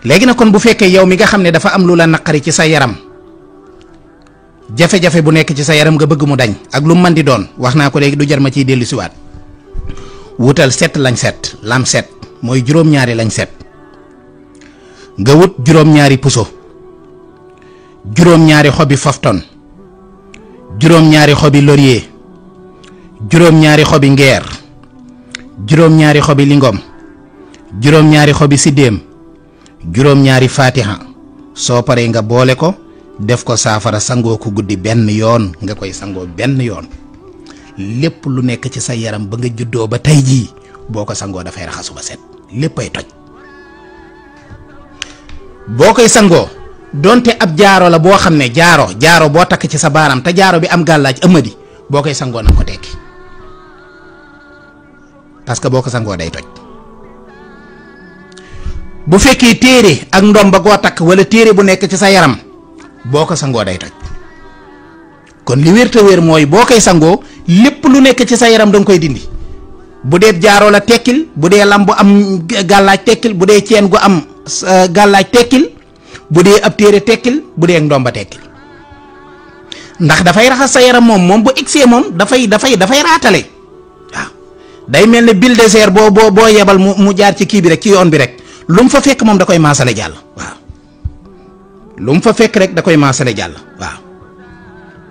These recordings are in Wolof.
léegi nag kon bu fekkee yow mi nga xam ne dafa am lu la naqari ci sa yaram jafe-jafe bu nekk ci sa yaram nga bëgg mu dañ ak lu mën di doon wax naa ko léegi du jar ma ciy dellu siwaat wutal 7 lañset lamset mooy juróom-ñaari lañset nga wut juróom-ñaari puso juróom-ñaari xobi fafton juróom-ñaari xobi laurier juróom-ñaari xobi ngeer juróom-ñaari xobi lingom juróom-ñaari xobi siddéem juróom-ñaari fatiha soo paree nga boole ko def ko saafara sangoo ko guddi benn yoon nga koy sangoo benn yoon lépp lu nekk ci sa yaram ba nga juddoo ba tey jii boo ko sangoo dafay raxasu ba set léppay toj boo koy sangoo donte ab jaaro la boo xam ne jaaro boo takk ci sa baaraam te jaaro bi am gàllaaj ëmmadi boo koy sangoo na ko tekki parce que boo ko sangoo day toj bu fekkee téere ak ndomba goo takk wala téere bu nekk ci sa yaram boo ko sangoo day toj kon li wér te wér mooy boo koy sangoo lépp lu nekk ci sa yaram danga koy dindi bu dee jaaro la tekkil bu dee lam bu am gàllaaj tekkil bu dee ceen gu am gàllaaj tekkil bu dee ab téere tekkil bu dee ndomba tekkil ndax dafay raxas sa yaram moom bu egsee moom dafay raatale waaw day mel ne bil désert boo yebal mu jaar ci kii bi rek ci yoon bi rek lu mu fa fekk moom da koy maasale jàll waaw lu mu fa fekk rek da koy maasale jàll waaw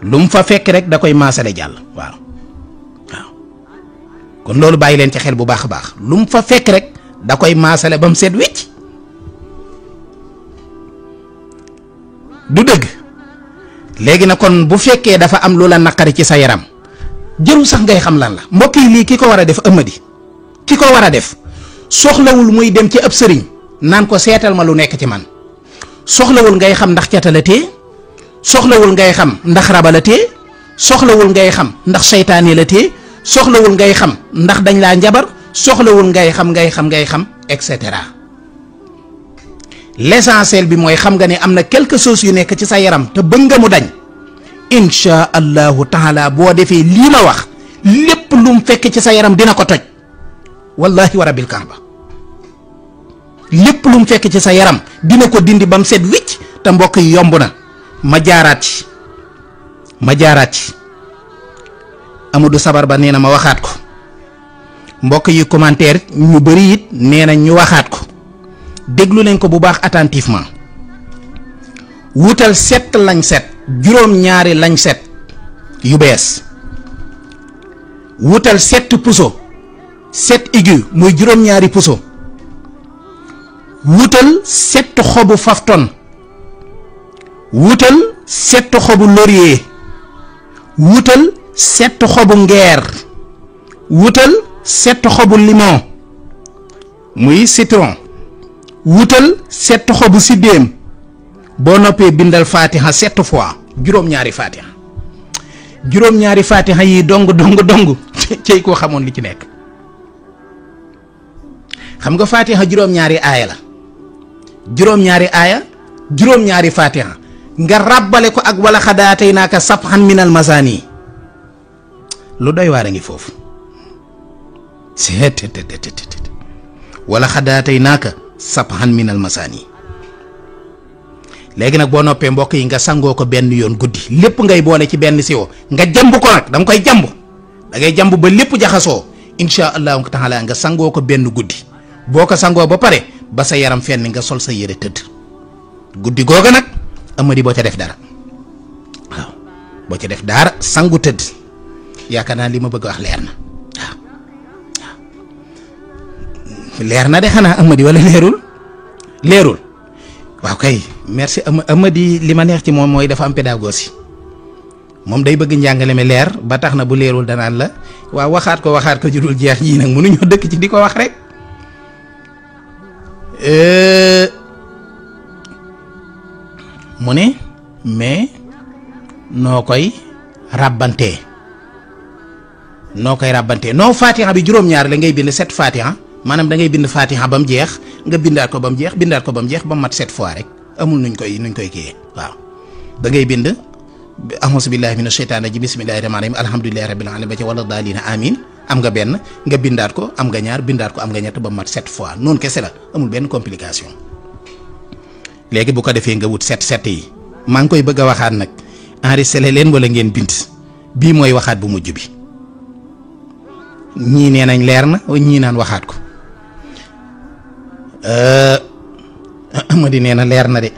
lu mu fa fekk rek da koy maasale jàll waaw kon loolu bàyyi leen ci xel bu baax a baax lu mu fa fekk rek da koy maasale ba mu seet wecc du dëgg léegi na kon bu fekkee dafa am lu la naqari ci sa yaram jëru sax ngay xam lan la mbokk yi lii ki ko war a def ëmmadi ki ko war a def soxlawul muy dem ci ab sëriñ naan ko seetal ma lu nekk ci man soxlawul ngay xam ndax cata la tee soxlawul ngay xam ndax raba la tee soxlawul ngay xam ndax seytaane la tee soxlawul ngay xam ndax dañ laa njabar soxlawul ngay xam et cetera l'essentiel bi mooy xam nga ne am na quelque chose yu nekk ci sa yaram te bëgg nga mu dañ insha allahu taala boo defee lii ma wax lépp lu mu fekk ci sa yaram dina ko toj wallahi wa rabbil kaaba lépp lu mu fekk ci sa yaram dina ko dindi ba mu set wicc te mbokk yi yomb na ma jaaraat ci Amadou Sabar ba nee na ma waxaat ko mbokk yi commentaire ñu bari it nee na ñu waxaat ko déglu leen ko bu baax attentivement wutal 7 lañset juróom-ñaari lañset yu bees wutal 7 puso 7 aigu muy juróom-ñaari puso wutal 7 xobu fafton wutal 7 xobu laurier wutal 7 xobu ngeer wutal 7 xobu limon muy citron wutal 7 xobu siddéem boo noppee bindal fatiha 7 fois juróom-ñaari fatiha yi dong cey koo xamoon li ci nekk xam nga fatiha juróom-ñaari aaya la juróom-ñaari fatiha nga ràbbale ko ak wala xadaatay naaka sabhan minal masani lu doy waar a ngi foofu wala xadaatay naaka sabhan minal masani léegi nag boo noppee mbokk yi nga sangoo ko benn yoon guddi lépp ngay boole ci benn siwo nga jamb ko nag danga koy jamb da ngay jamb ba lépp jaxasoo insha allahu taala nga sangoo ko benn guddi boo ko sangoo ba pare ba sa yaram fenn nga sol sa yére tëdd guddi googa nag amadi boo ca def dara waaw boo ca def dara sangu tëdd yaakaar naa li ma bëgg wax leer na waaw leer na de xanaa amadi wala leerul waaw kay merci amadi li ma neex ci moom mooy dafa am pédagogie moom day bëgg njàngale mi leer ba tax na bu leerul danaan la waaw waxaat ko judul jeex ñii nag mënuñoo dëkk ci di ko wax rek mu ne mais noo koy ràbbantee noo fatiha bi juróom-ñaar la ngay bind 7 fatiha maanaam da ngay bind fatiha ba mu jeex nga bindaat ko ba mu jeex ba mu mat 7 fois rek amul nuñ koy kiyee waaw da ngay bind ahousu billahi mina sheytaani rajim bismillahi rahmaani rahim alhamdulillahi rabbil alamin ba ci wala daalina amin am nga benn nga bindaat ko am nga ñaar bindaat ko am nga ñett ba mu mat 7 fois noonu kese la amul benn complication léegi bu ko defee nga wut set yi maa ngi koy bëgg a waxaat nag enregistré leen wala ngeen bind bii mooy waxaat bu mujj bi ñii nee nañ leer na ñii naan waxaat ko ma di nee na leer na de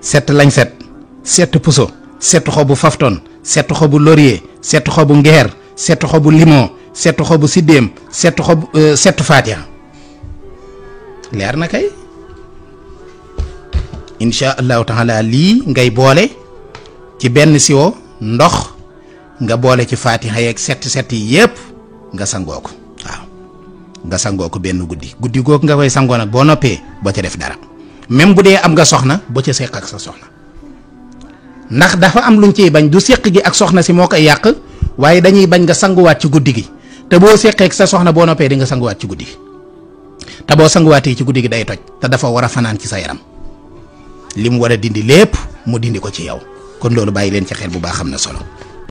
7 lañ 7 puso 7 xobu fafton 7 xobu laurier 7 xobu ngeer 7 xobu limon 7 xobu siddéem 7 xobu 7 fatiha leer na kay insha allahu taala lii ngay boole ci benn siwo ndox nga boole ci fatiha yeeg 7 yi yépp nga sangoo ko waaw nga sangoo ko benn guddi googu nga koy sangoo nag boo noppee boo ca def dara même bu dee am nga soxna boo ca seq ak sa soxna ndax dafa am luñ ciy bañ du seq gi ak soxna si moo koy yàq waaye dañuy bañ nga sanguwaat ci guddi gi te boo seqee ak sa soxna boo noppee di nga sanguwaat ci guddi gi te boo sanguwaatee ci guddi gi day toj te dafa war a fanaan ci sa yaram li mu war a dindi lépp mu dindi ko ci yow kon loolu bàyyi leen ci xel bu baax xam na solo